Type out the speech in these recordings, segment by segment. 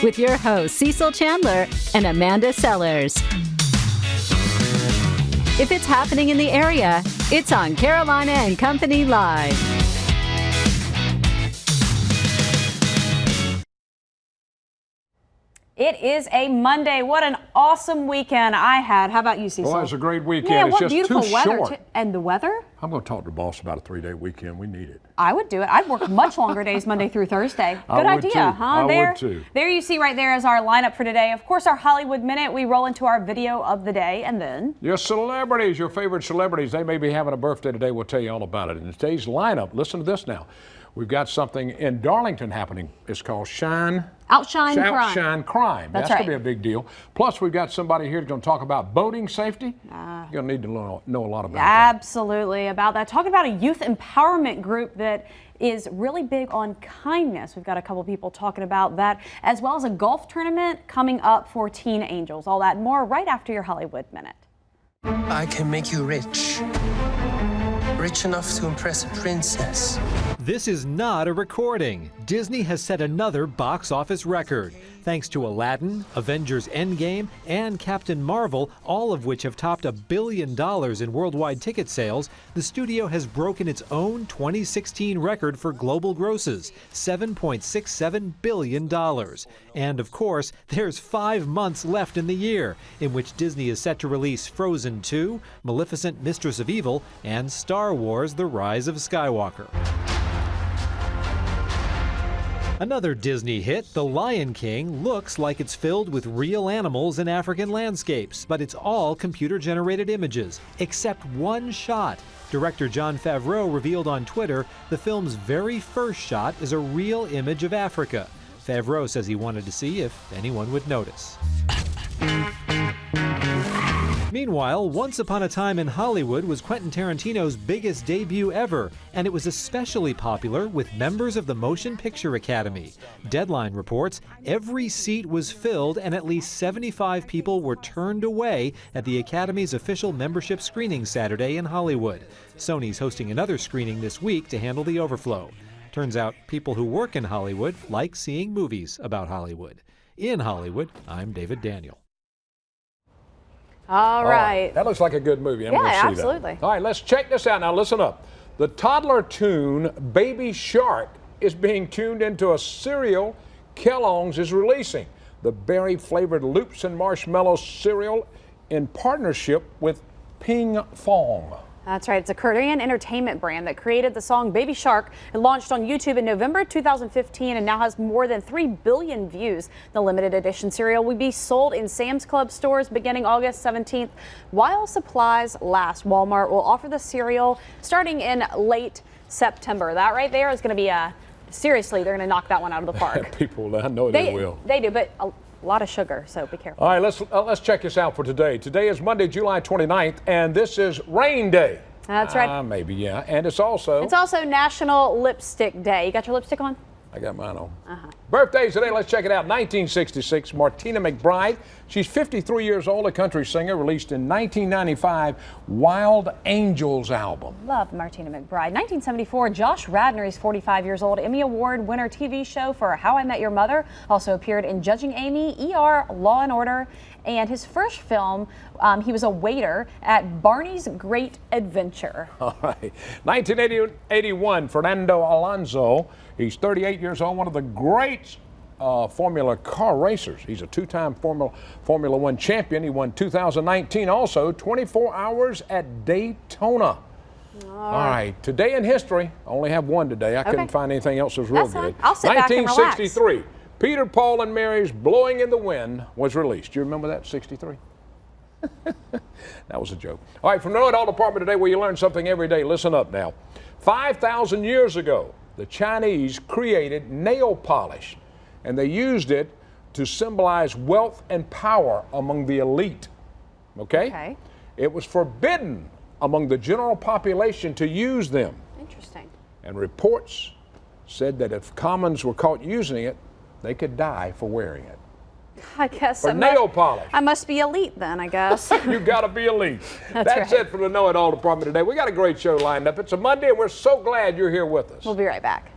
with your hosts Cecil Chandler and Amanda Sellers. If it's happening in the area, it's on Carolina and Company Live. It is a Monday. What an awesome weekend I had. How about you, Cecil? Boy, it was a great weekend. Yeah, it's what just beautiful too weather. short. And the weather? I'm going to talk to the boss about a 3-day weekend. We need it. I would do it. I'd work much longer days Monday through Thursday. Good I would idea, too. huh? I there, would too. There you see right there is our lineup for today. Of course, our Hollywood Minute. We roll into our video of the day, and then your celebrities, your favorite celebrities, they may be having a birthday today. We'll tell you all about it. In today's lineup, listen to this now. We've got something in Darlington happening. It's called Outshine Crime. Outshine Crime. That's going right. to be a big deal. Plus, we've got somebody here who's going to talk about boating safety. You're going to need to know a lot about that. Absolutely, about that. Talking about a youth empowerment group that is really big on kindness. We've got a couple people talking about that, as well as a golf tournament coming up for Teen Angels. All that and more right after your Hollywood Minute. I can make you rich. Rich enough to impress a princess. This is not a recording. Disney has set another box office record. Thanks to Aladdin, Avengers Endgame, and Captain Marvel, all of which have topped $1 billion in worldwide ticket sales, the studio has broken its own 2016 record for global grosses, $7.67 billion. And of course, there's 5 months left in the year, in which Disney is set to release Frozen 2, Maleficent, Mistress of Evil, and Star Wars: The Rise of Skywalker. Another Disney hit, The Lion King, looks like it's filled with real animals and African landscapes, but it's all computer-generated images, except one shot. Director Jon Favreau revealed on Twitter the film's very first shot is a real image of Africa. Favreau says he wanted to see if anyone would notice. Meanwhile, Once Upon a Time in Hollywood was Quentin Tarantino's biggest debut ever, and it was especially popular with members of the Motion Picture Academy. Deadline reports every seat was filled and at least 75 people were turned away at the Academy's official membership screening Saturday in Hollywood. Sony's hosting another screening this week to handle the overflow. Turns out people who work in Hollywood like seeing movies about Hollywood. In Hollywood, I'm David Daniel. All right. That looks like a good movie. I'm going to see absolutely. that. All right, let's check this out. Now, listen up. The toddler tune Baby Shark is being tuned into a cereal Kellogg's is releasing. The berry-flavored Loops and Marshmallow cereal in partnership with Ping Fong. That's right. It's a Korean entertainment brand that created the song Baby Shark. It launched on YouTube in November 2015 and now has more than 3 billion views. The limited edition cereal will be sold in Sam's Club stores beginning August 17th while supplies last. Walmart will offer the cereal starting in late September. That right there is going to be seriously, they're going to knock that one out of the park. People, I know they will. They do, but a lot of sugar, so be careful. All right, let's check this out for today. Today is Monday, July 29th, and this is Rain Day. That's right. Maybe, yeah. And it's also National Lipstick Day. You got your lipstick on? I got mine on. Birthdays today, let's check it out. 1966, Martina McBride. She's 53 years old, a country singer, released in 1995 Wild Angels album. Love Martina McBride. 1974, Josh Radnor is 45 years old, Emmy Award winner TV show for How I Met Your Mother. Also appeared in Judging Amy, ER, Law and Order, and his first film, he was a waiter at Barney's Great Adventure. All right. 1981, Fernando Alonso. He's 38 years old, one of the great Formula car racers. He's a two-time Formula One champion. He won 2019 also, 24 Hours at Daytona. All right. Today in history, I only have one today. I couldn't find anything else that was real good. I'll sit back and relax. 1963, Peter, Paul, and Mary's Blowing in the Wind was released. Do you remember that, 63? That was a joke. All right, from the Know-It-All Department today, where you learn something every day, listen up now. 5,000 years ago, the Chinese created nail polish, and they used it to symbolize wealth and power among the elite. Okay? It was forbidden among the general population to use them. Interesting. And reports said that if commons were caught using it, they could die for wearing it. I guess For nail polish. I must be elite then, I guess. You got to be elite. That's right. it for the Know-It-All Department today. We got a great show lined up. It's a Monday, and we're so glad you're here with us. We'll be right back.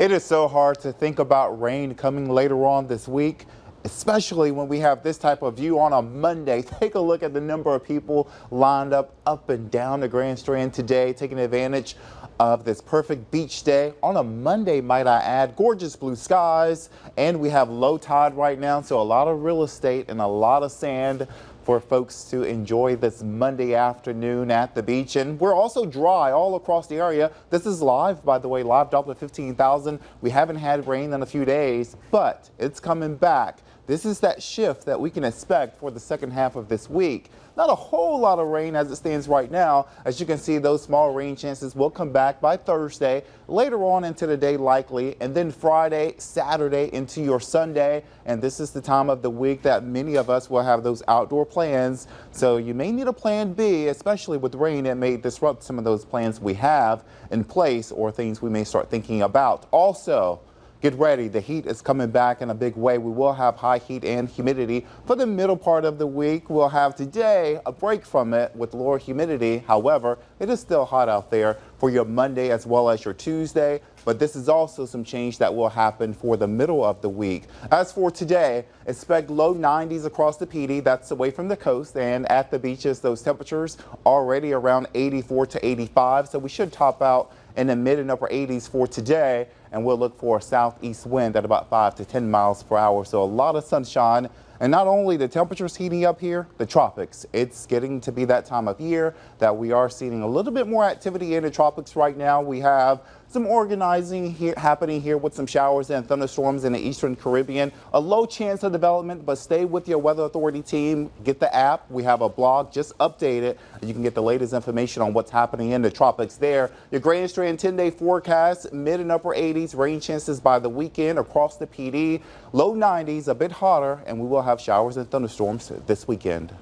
It is so hard to think about rain coming later on this week, especially when we have this type of view on a Monday. Take a look at the number of people lined up and down the Grand Strand today, taking advantage of this perfect beach day on a Monday, might I add. Gorgeous blue skies, and we have low tide right now, so a lot of real estate and a lot of sand for folks to enjoy this Monday afternoon at the beach. And we're also dry all across the area. This is live, by the way, live Doppler 15,000. We haven't had rain in a few days, but it's coming back. This is that shift that we can expect for the second half of this week. Not a whole lot of rain as it stands right now. As you can see, those small rain chances will come back by Thursday, later on into the day likely, and then Friday, Saturday into your Sunday. And this is the time of the week that many of us will have those outdoor plans. So you may need a plan B, especially with rain. It may disrupt some of those plans we have in place or things we may start thinking about. Also, get ready. The heat is coming back in a big way. We will have high heat and humidity for the middle part of the week. We'll have today a break from it with lower humidity. However, it is still hot out there for your Monday as well as your Tuesday. But this is also some change that will happen for the middle of the week. As for today, expect low 90s across the PD. That's away from the coast, and at the beaches, those temperatures already around 84 to 85. So we should top out in the mid and upper 80s for today, and we'll look for a southeast wind at about 5 to 10 miles per hour. So a lot of sunshine. And not only the temperatures heating up here, the tropics. It's getting to be that time of year that we are seeing a little bit more activity in the tropics right now. We have some organizing here happening here with some showers and thunderstorms in the eastern Caribbean. A low chance of development, but stay with your weather authority team. Get the app. We have a blog just updated. You can get the latest information on what's happening in the tropics there. Your Grand Strand 10-day forecast, mid and upper 80s, rain chances by the weekend across the PD. Low 90s, a bit hotter, and we will have showers and thunderstorms this weekend.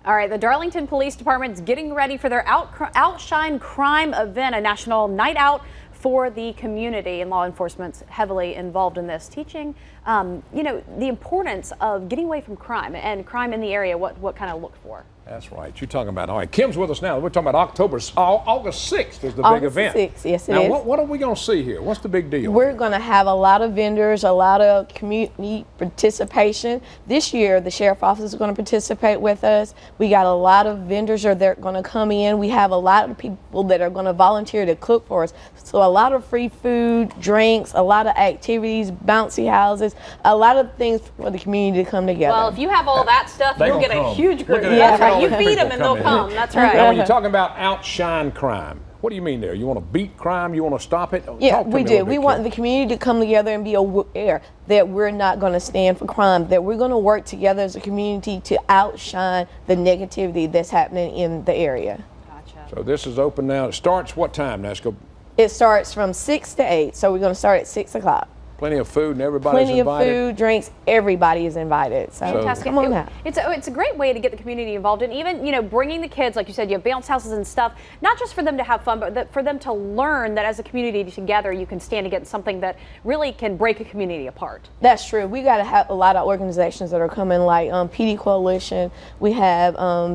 All right, the Darlington Police Department is getting ready for their Outshine Crime event, a national night out for the community, and law enforcement's heavily involved in this, teaching, you know, the importance of getting away from crime and crime in the area, what kind of look for. That's right. You're talking about, all right, Kim's with us now. We're talking about August 6th is the big event. August 6th, yes it is. Now, what are we going to see here? What's the big deal? We're going to have a lot of vendors, a lot of community participation. This year, the sheriff office is going to participate with us. We got a lot of vendors that are going to come in. We have a lot of people that are going to volunteer to cook for us. So a lot of free food, drinks, a lot of activities, bouncy houses, a lot of things for the community to come together. Well, if you have all that stuff, you'll get a huge group. Yeah, that's right. You feed them and they'll come. That's right. Now, when you're talking about outshine crime, what do you mean there? You want to beat crime? You want to stop it? Yeah, we do. We want the community to come together and be aware that we're not going to stand for crime, that we're going to work together as a community to outshine the negativity that's happening in the area. Gotcha. So this is open now. It starts what time, Nasco? It starts from 6 to 8, so we're going to start at 6 o'clock. Plenty of food and everybody's invited. Plenty of food, drinks, everybody is invited. So fantastic. Come on out. It's a great way to get the community involved, and even, you know, bringing the kids, like you said, you have bounce houses and stuff, not just for them to have fun, but for them to learn that as a community together you can stand against something that really can break a community apart. That's true. We got to have a lot of organizations that are coming, like PD Coalition. We have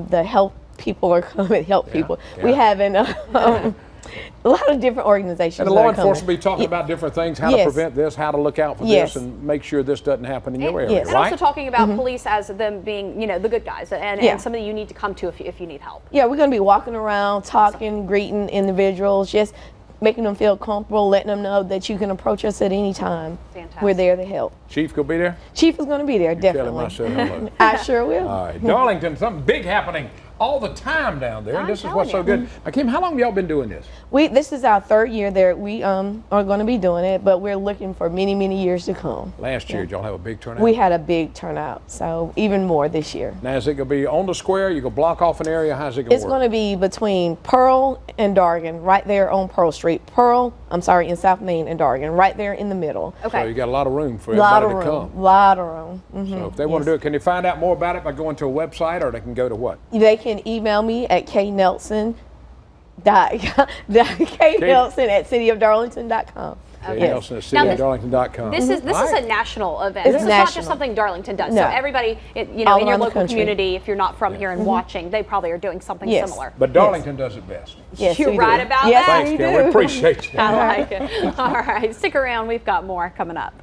the health people are coming, help people. Yeah. We have a lot of different organizations. And the law enforcement will be talking about different things, how to prevent this, how to look out for this, and make sure this doesn't happen in your area, and right? also talking about police as them being, you know, the good guys and somebody you need to come to if you need help. Yeah, we're going to be walking around, talking, greeting individuals, just making them feel comfortable, letting them know that you can approach us at any time. Fantastic. We're there to help. Chief will be there? Chief is going to be there, definitely. Tell him I said hello. I sure will. All right. Darlington, something big happening all the time down there. And this is what's so good. Kim, how long have y'all been doing this? This is our third year there. We are going to be doing it, but we're looking for many, many years to come. Last year, did y'all have a big turnout? We had a big turnout, so even more this year. Now, is it going to be on the square? You going to block off an area? How's it going to work? It's going to be between Pearl and Dargan, right there on Pearl Street. In South Main and Dargan, right there in the middle. Okay. So you got a lot of room for everybody to come. A lot of room. Mm-hmm. So if they want to do it, can you find out more about it by going to a website, or they can go to what? They can email me at knelson@cityofdarlington.com. Jay Nelson at cityofdarlington.com. This is a national event. It's This is national. not just something Darlington does. No. So everybody, in All your around the local country. community, if you're not from here and watching, they probably are doing something Yes. similar. But Darlington does it best. Yes, You're we right do. about Yes, that. Thanks, we Ken. do. We appreciate you. I like it. All right, stick around. We've got more coming up.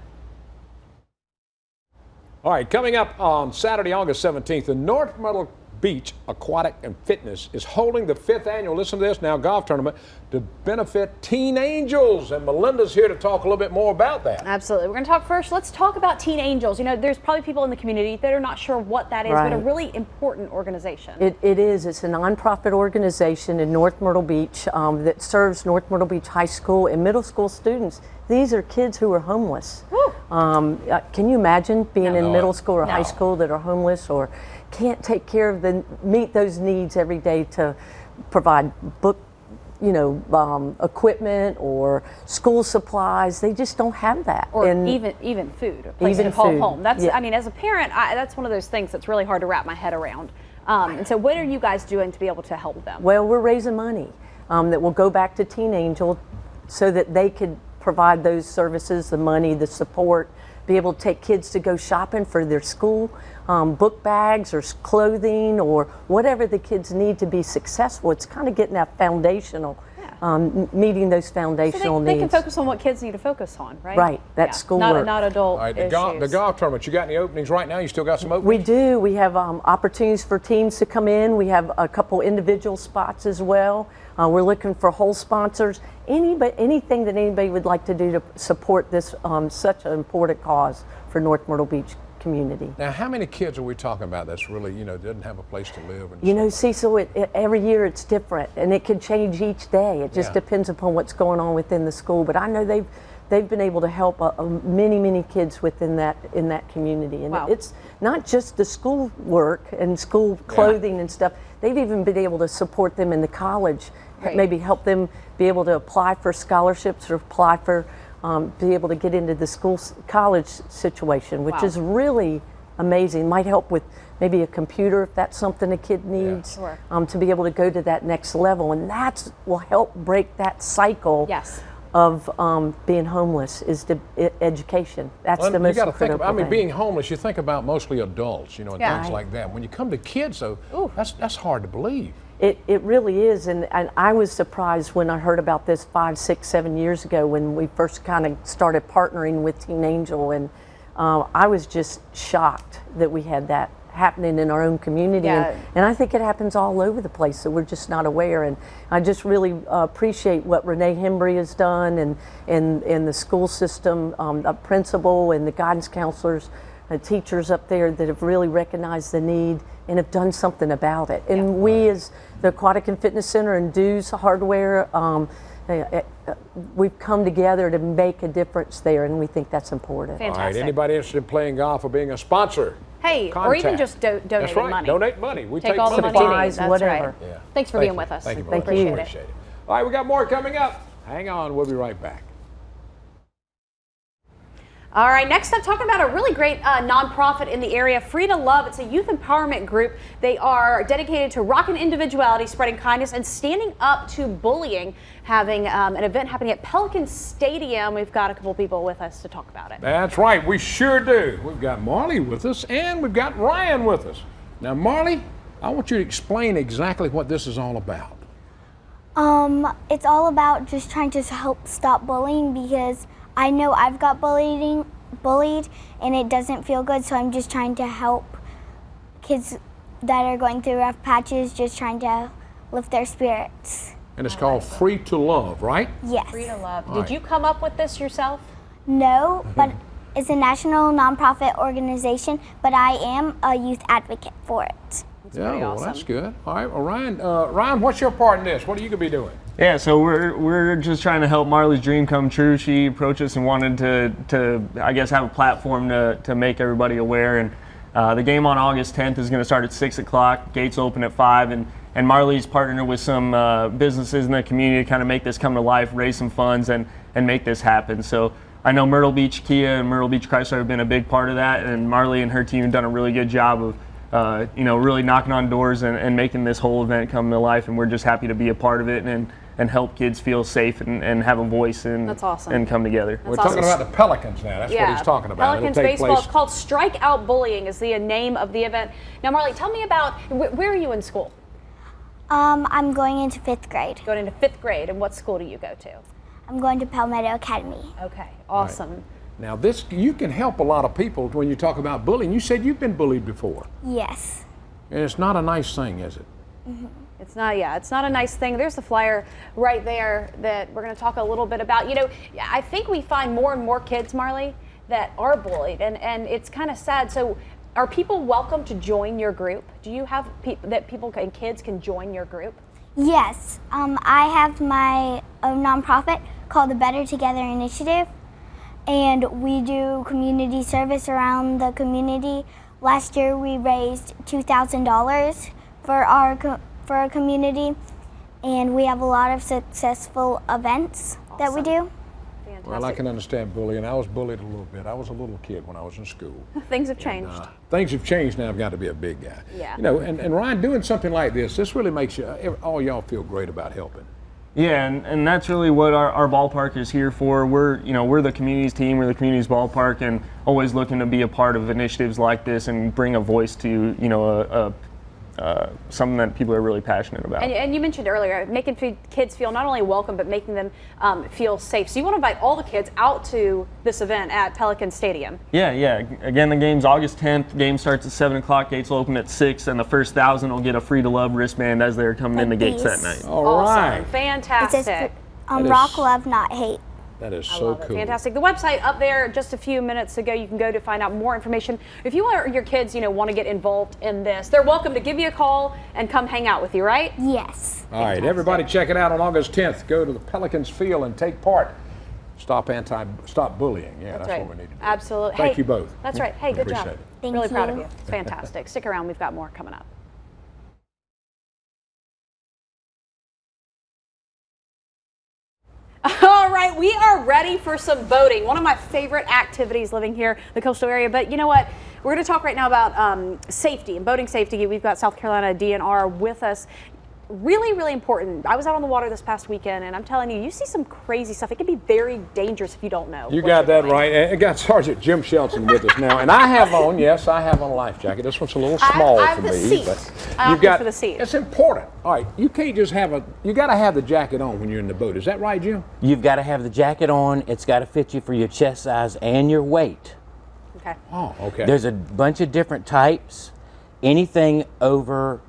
All right, coming up on Saturday, August 17th, the North Myrtle Beach Aquatic and Fitness is holding the 5th annual, listen to this now, golf tournament to benefit Teen Angels. And Melinda's here to talk a little bit more about that. Absolutely. We're going to talk first. Let's talk about Teen Angels. You know, there's probably people in the community that are not sure what that is, but a Right. really important organization. It is. It's a nonprofit organization in North Myrtle Beach that serves North Myrtle Beach High School and middle school students. These are kids who are homeless. Can you imagine being in middle school or high school that are homeless or can't take care of meet those needs every day to provide book, equipment or school supplies? They just don't have that. Or And even food, a place Even to call food, home. That's, yeah. I mean, as a parent, that's one of those things that's really hard to wrap my head around. And so what are you guys doing to be able to help them? Well, we're raising money that will go back to Teen Angel so that they could provide those services, the money, the support, be able to take kids to go shopping for their school, book bags or clothing or whatever the kids need to be successful. It's kind of getting that foundational, meeting those So foundational they can needs. focus on what kids need to focus on, right? Right, that's schoolwork. Not adult All right, the issues. golf tournament, you got any openings right now? You still got some openings? We do. We have opportunities for teams to come in. We have a couple individual spots as well. We're looking for whole sponsors. Anything that anybody would like to do to support this such an important cause for North Myrtle Beach community. Now, how many kids are we talking about that's really, doesn't have a place to live? And You know, stuff like Cecil, every year it's different, and it can change each day. It just Yeah. depends upon what's going on within the school. But I know they've been able to help many kids within in that community, and Wow. it's not just the school work and school clothing and stuff. They've even been able to support them in the college, Right. maybe help them be able to apply for scholarships or apply for be able to get into the college situation, which Wow. is really amazing. Might help with maybe a computer if that's something a kid needs, Sure. to be able to go to that next level, and that will help break that cycle Yes. of being homeless. Is the education. That's Well, the you most got to think critical about, thing. being homeless, you think about mostly adults, and Yeah. things like that. When you come to kids, though, that's hard to believe. It really is, and I was surprised when I heard about this 5, 6, 7 years ago when we first kind of started partnering with Teen Angel, and I was just shocked that we had that happening in our own community, Yeah. and I think it happens all over the place, so we're just not aware. And I just really appreciate what Renee Hembry has done, and the school system, the principal and the guidance counselors, the teachers up there that have really recognized the need and have done something about it. And we as the Aquatic and Fitness Center and Dues Hardware, we've come together to make a difference there, and we think that's important. All right, Fantastic. anybody interested in playing golf or being a sponsor? Hey, or even Contact. just donating That's right. money. Donate money. We Take take all the money. money you Supplies, need. That's whatever. right. Yeah. Thanks for Thank being you. with us. Thank you. Thank Melinda. you. Appreciate it. All right, we got more coming up. Hang on. We'll be right back. All right, next up, talking about a really great nonprofit in the area, Free to Love. It's a youth empowerment group. They are dedicated to rocking individuality, spreading kindness, and standing up to bullying, having an event happening at Pelican Stadium. We've got a couple people with us to talk about it. That's right. We sure do. We've got Marley with us, and we've got Ryan with us. Now, Marley, I want you to explain exactly what this is all about. It's all about just trying to help stop bullying, because I know I've got bullied and it doesn't feel good, so I'm just trying to help kids that are going through rough patches, just trying to lift their spirits. And it's called Free to Love, right? Yes. Free to Love. All Did right. you come up with this yourself? No, but it's a national nonprofit organization, but I am a youth advocate for it. Yeah, pretty well, awesome. that's good. All right, well, Ryan, what's your part in this? What are you going to be doing? Yeah, so we're just trying to help Marley's dream come true. She approached us and wanted to I guess have a platform to make everybody aware. And the game on August 10th is going to start at 6 o'clock. Gates open at 5, and Marley's partnered with some businesses in the community to kind of make this come to life, raise some funds, and make this happen. So I know Myrtle Beach Kia and Myrtle Beach Chrysler have been a big part of that, and Marley and her team have done a really good job of really knocking on doors and making this whole event come to life, and we're just happy to be a part of it. And and help kids feel safe and have a voice and That's awesome. and come together. We're talking about the Pelicans now. That's what he's talking about. Pelicans baseball. It's called Strike Out Bullying is the name of the event. Now, Marley, tell me about where are you in school? I'm going into 5th grade. Going into 5th grade, and what school do you go to? I'm going to Palmetto Academy. Okay, awesome. Right. Now, you can help a lot of people when you talk about bullying. You said you've been bullied before. Yes. And it's not a nice thing, is it? Mm-hmm. It's not, it's not a nice thing. There's the flyer right there that we're going to talk a little bit about. You know, I think we find more and more kids, Marley, that are bullied, and it's kind of sad. So, are people welcome to join your group? Do you have people and kids can join your group? Yes. I have my own nonprofit called the Better Together Initiative, and we do community service around the community. Last year, we raised $2,000 for our community, and we have a lot of successful events that we do. Fantastic. Well, I can understand bullying. I was bullied a little bit. I was a little kid when I was in school. Things have changed. Things have changed now. I've got to be a big guy. Yeah. You know, and Ryan, doing something like this really makes all y'all feel great about helping. Yeah, and that's really what our ballpark is here for. We're the community's team, we're the community's ballpark, and always looking to be a part of initiatives like this and bring a voice to something that people are really passionate about. And you mentioned earlier making kids feel not only welcome but making them feel safe. So you want to invite all the kids out to this event at Pelican Stadium. Yeah. Again, the game's August 10th. Game starts at 7 o'clock. Gates will open at 6, and the first 1,000 will get a Free to Love wristband as they're coming in the gates that night. All right. Awesome. Fantastic. It says, rock, love, not hate. That is so cool. Fantastic. The website up there just a few minutes ago. You can go to find out more information. If you or your kids, want to get involved in this, they're welcome to give you a call and come hang out with you, right? Yes. All right, everybody check it out on August 10th. Go to the Pelicans Field and take part. Stop bullying. Yeah, that's right. what we need to do. Absolutely. Thank you both. That's right. Hey, good job. Appreciate it. Really proud of you. It's fantastic. Stick around. We've got more coming up. All right, we are ready for some boating. One of my favorite activities living here in the coastal area. But you know what? We're going to talk right now about safety and boating safety. We've got South Carolina DNR with us. Really, really important. I was out on the water this past weekend, and I'm telling you, you see some crazy stuff. It can be very dangerous if you don't know. You got that right. And I got Sergeant Jim Shelton with us now, and I have on a life jacket. This one's a little small I have for the me. seat. But I you've got for the seat. It's important. All right, you can't just you got to have the jacket on when you're in the boat. Is that right, Jim? You've got to have the jacket on. It's got to fit you for your chest size and your weight. Okay. Oh, okay. There's a bunch of different types. Anything over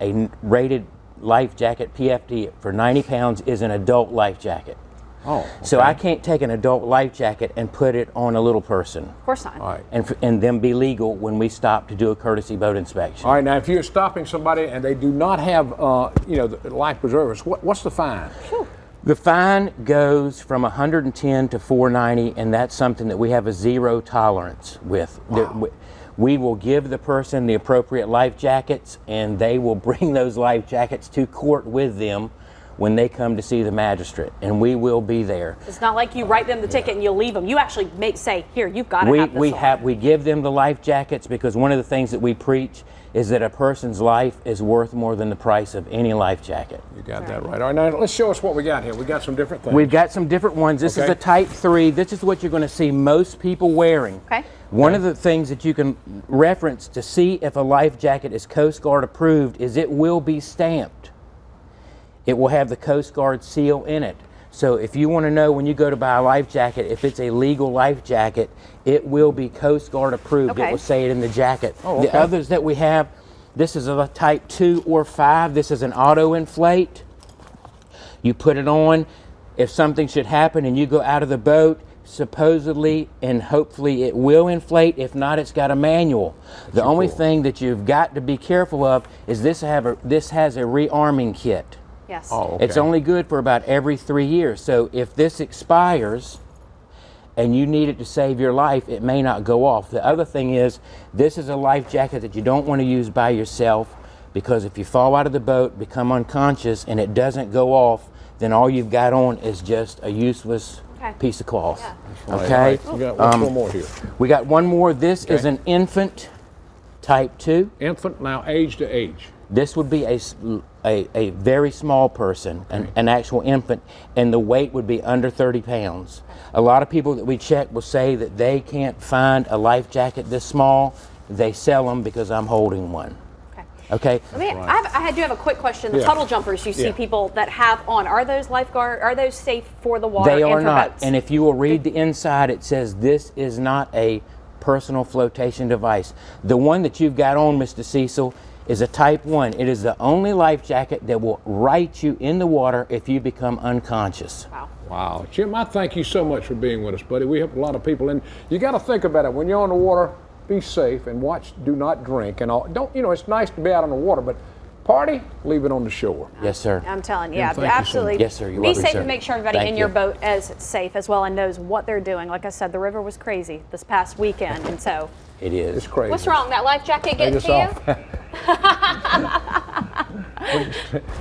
a rated life jacket, PFD, for 90 pounds is an adult life jacket. Oh, okay. So I can't take an adult life jacket and put it on a little person. Of course not. All right. And them be legal when we stop to do a courtesy boat inspection. All right, now if you're stopping somebody and they do not have, the life preservers, what's the fine? Whew. The fine goes from $110 to $490, and that's something that we have a zero tolerance with. Wow. We will give the person the appropriate life jackets, and they will bring those life jackets to court with them when they come to see the magistrate, and we will be there. It's not like you write them the ticket and you leave them. You actually say, here, you've got to have this we give them the life jackets because one of the things that we preach is that a person's life is worth more than the price of any life jacket. You got that right. All right, now let's show us what we got here. We got some different things. We've got some different ones. This is a Type 3. This is what you're going to see most people wearing. Okay. One of the things that you can reference to see if a life jacket is Coast Guard approved is it will be stamped. It will have the Coast Guard seal in it. So if you want to know when you go to buy a life jacket, if it's a legal life jacket, it will be Coast Guard approved. Okay. It will say it in the jacket. Oh, okay. The others that we have, this is a Type 2 or 5. This is an auto inflate. You put it on. If something should happen and you go out of the boat, supposedly and hopefully it will inflate. If not, it's got a manual. The only thing that you've got to be careful of is this has a rearming kit. Yes. Oh, okay. It's only good for about every 3 years. So if this expires and you need it to save your life, it may not go off. The other thing is, this is a life jacket that you don't want to use by yourself, because if you fall out of the boat, become unconscious, and it doesn't go off, then all you've got on is just a useless piece of cloth. Yeah. Okay. We got one more here. We got one more. This is an infant Type 2. Infant, now age to age. This would be a very small person, an actual infant, and the weight would be under 30 pounds. A lot of people that we check will say that they can't find a life jacket this small. They sell them because I'm holding one. Okay. I do have a quick question. The puddle jumpers you see people that have on, are those are those safe for the water? They are and for not. boats? And if you will read the inside, it says this is not a personal flotation device. The one that you've got on, Mr. Cecil, is a type 1. It is the only life jacket that will right you in the water if you become unconscious. Wow. Wow. Jim, I thank you so much for being with us, buddy. We help a lot of people, and you got to think about it. When you're on the water, be safe and watch, do not drink and all. Don't, you know, it's nice to be out on the water, but party, leave it on the shore. Yes, sir. I'm telling you, Jim, absolutely. Yes, sir. You're be welcome, safe sir. and make sure everybody Thank in you. your boat is safe as well and knows what they're doing. Like I said, the river was crazy this past weekend, and so. It is. It's crazy. What's wrong? That life jacket getting to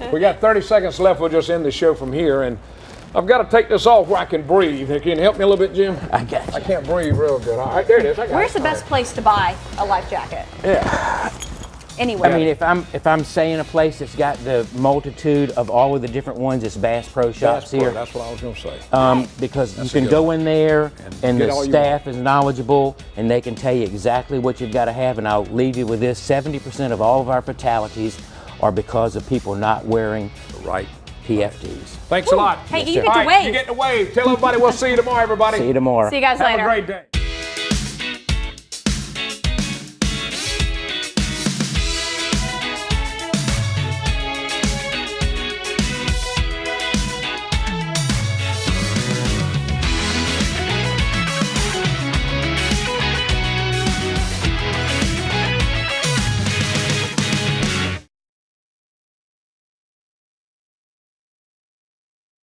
you? We got 30 seconds left. We'll just end the show from here, and I've got to take this off where I can breathe. Can you help me a little bit, Jim? I got you. I can't breathe real good. All right, there it is. I got Where's it. the best place to buy a life jacket? Yeah. Anywhere. I mean, if I'm saying a place that's got the multitude of all of the different ones, it's Bass Pro Shops here. That's what I was going to say. Because you can go in there and get the all you staff is knowledgeable and they can tell you exactly what you've got to have. And I'll leave you with this: 70% of all of our fatalities are because of people not wearing the right PFDs. Thanks a lot. Hey, Yes, you sir. get to wave. You get to wave. Tell everybody we'll see you tomorrow, everybody. See you tomorrow. See you guys later. Have a great day.